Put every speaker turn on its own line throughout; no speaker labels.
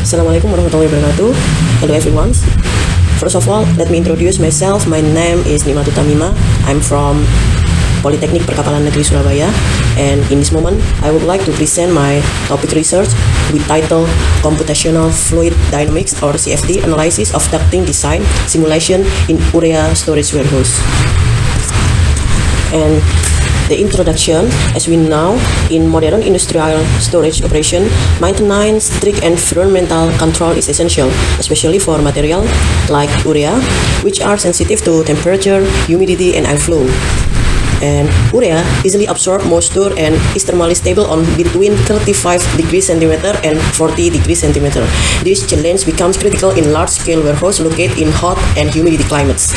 Assalamualaikum warahmatullahi wabarakatuh. Hello everyone. First of all, let me introduce myself. My name is Nimatu Tamima. I'm from Politeknik Perkapalan Negeri Surabaya, and in this moment I would like to present my topic research with title Computational Fluid Dynamics or CFD Analysis of Ducting Design Simulation in Urea Storage Warehouse. And the introduction, as we know, in modern industrial storage operation, maintenance strict environmental control is essential, especially for material like urea, which are sensitive to temperature, humidity, and airflow. And urea easily absorbs moisture and is thermally stable on between 35 degrees centimeter and 40 degrees centimeter. This challenge becomes critical in large-scale warehouse located in hot and humidity climates.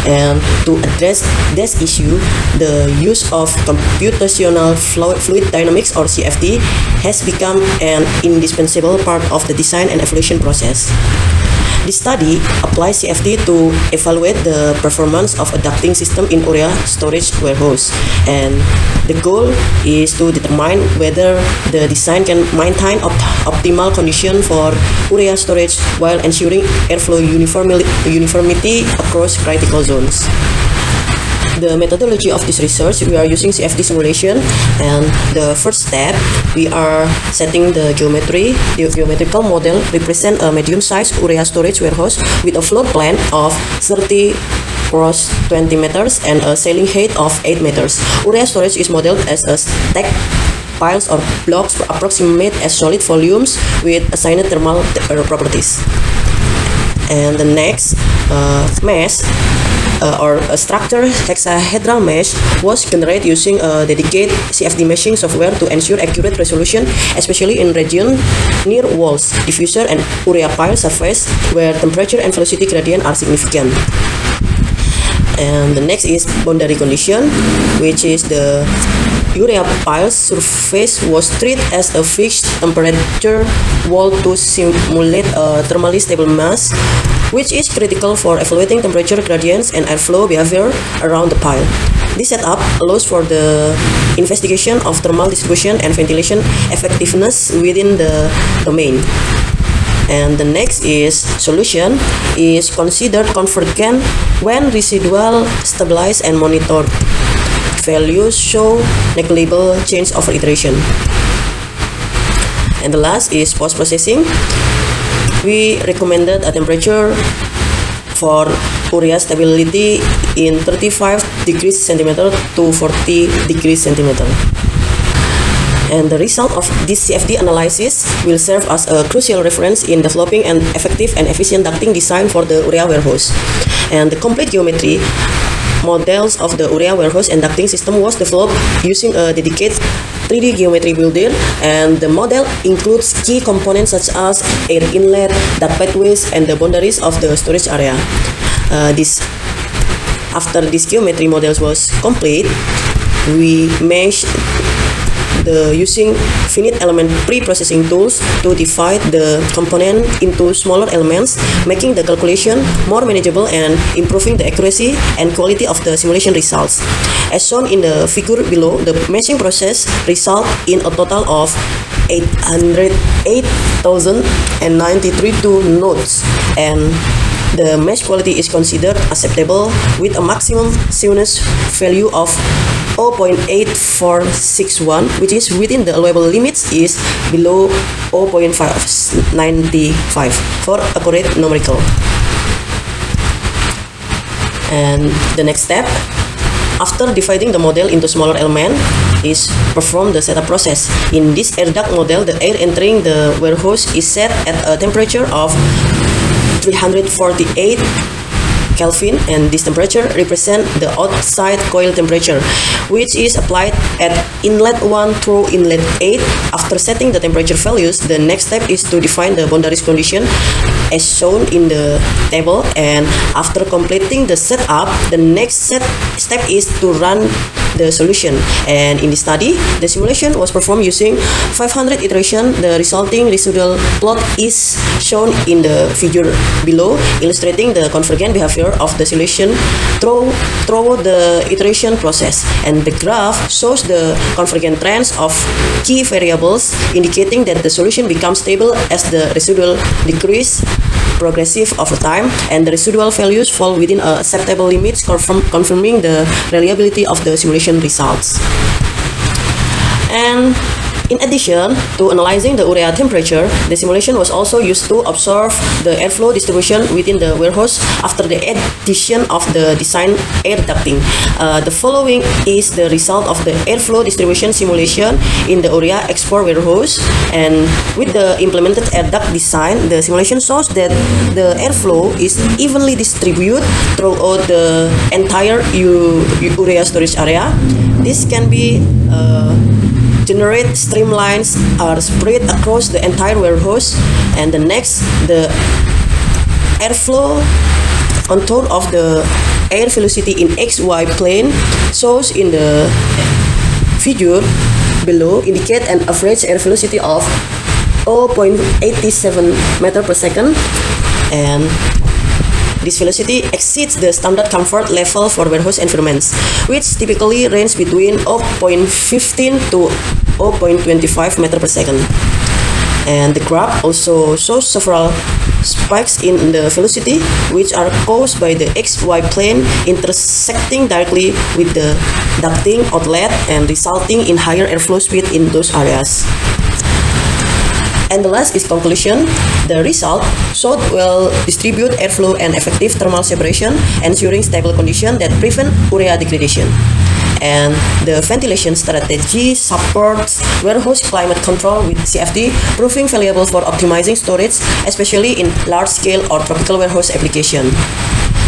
And to address this issue, the use of computational fluid dynamics or CFD has become an indispensable part of the design and evaluation process. This study applies CFD to evaluate the performance of a ducting system in urea storage warehouse, and the goal is to determine whether the design can maintain optimal condition for urea storage while ensuring airflow uniformity across critical zones. The methodology of this research, we are using CFD simulation, and the first step, we are setting the geometry. The geometrical model represent a medium-sized urea storage warehouse with a floor plan of 30 cross 20 meters and a ceiling height of 8 meters. Urea storage is modeled as a stacked piles or blocks approximate as solid volumes with assigned thermal properties. And the next mesh or a structure hexahedral mesh was generated using a dedicated CFD meshing software to ensure accurate resolution, especially in region near walls, diffuser, and urea pile surface where temperature and velocity gradient are significant. And the next is boundary condition, which is the urea pile surface was treated as a fixed temperature wall to simulate a thermally stable mass, which is critical for evaluating temperature gradients and airflow behavior around the pile. This setup allows for the investigation of thermal distribution and ventilation effectiveness within the domain. And the next is solution is considered convergent when residual stabilized and monitored. Values show negligible change over iteration. And the last is post-processing. We recommended a temperature for urea stability in 35 degrees centimeter to 40 degrees centimeter. And the result of this CFD analysis will serve as a crucial reference in developing an effective and efficient ducting design for the urea warehouse. And the complete geometry models of the urea warehouse and ducting system was developed using a dedicated 3D geometry builder, and the model includes key components such as air inlet, duct pathways, and the boundaries of the storage area. After this geometry model was complete, we meshed using finite element pre-processing tools to divide the component into smaller elements, making the calculation more manageable and improving the accuracy and quality of the simulation results. As shown in the figure below, the meshing process results in a total of 808,092 nodes, and the mesh quality is considered acceptable with a maximum soundness value of 0.8461, which is within the allowable limits, is below 0.595 for accurate numerical. And the next step, after dividing the model into smaller elements, is perform the setup process. In this air duct model, the air entering the warehouse is set at a temperature of 348 Kelvin, and this temperature represents the outside coil temperature, which is applied at inlet 1 through inlet 8. After setting the temperature values, the next step is to define the boundaries condition as shown in the table, and after completing the setup, the next step is to run the solution. And in this study, the simulation was performed using 500 iterations. The resulting residual plot is shown in the figure below, illustrating the convergent behavior of the solution through the iteration process. And the graph shows the convergent trends of key variables, indicating that the solution becomes stable as the residual decrease progressive over time, and the residual values fall within acceptable limits, confirming the reliability of the simulation results. And in addition to analyzing the urea temperature, the simulation was also used to observe the airflow distribution within the warehouse after the addition of the design air ducting. The following is the result of the airflow distribution simulation in the urea export warehouse, and with the implemented air duct design, the simulation shows that the airflow is evenly distributed throughout the entire urea storage area. This can be generate streamlines are spread across the entire warehouse. And the next, the airflow contour of the air velocity in XY plane shows in the figure below indicate an average air velocity of 0.87 meter per second, and this velocity exceeds the standard comfort level for warehouse environments, which typically range between 0.15 to 0.25 meter per second. And the graph also shows several spikes in the velocity, which are caused by the XY plane intersecting directly with the ducting outlet and resulting in higher airflow speed in those areas. And the last is conclusion. The result showed well-distributed airflow and effective thermal separation, ensuring stable conditions that prevent urea degradation. And the ventilation strategy supports warehouse climate control with CFD, proving valuable for optimizing storage, especially in large-scale or tropical warehouse application.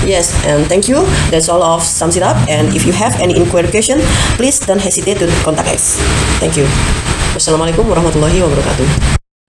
Yes, and thank you. That's all of Sums It Up. And if you have any inquiry question, please don't hesitate to contact us. Thank you. Wassalamualaikum warahmatullahi wabarakatuh.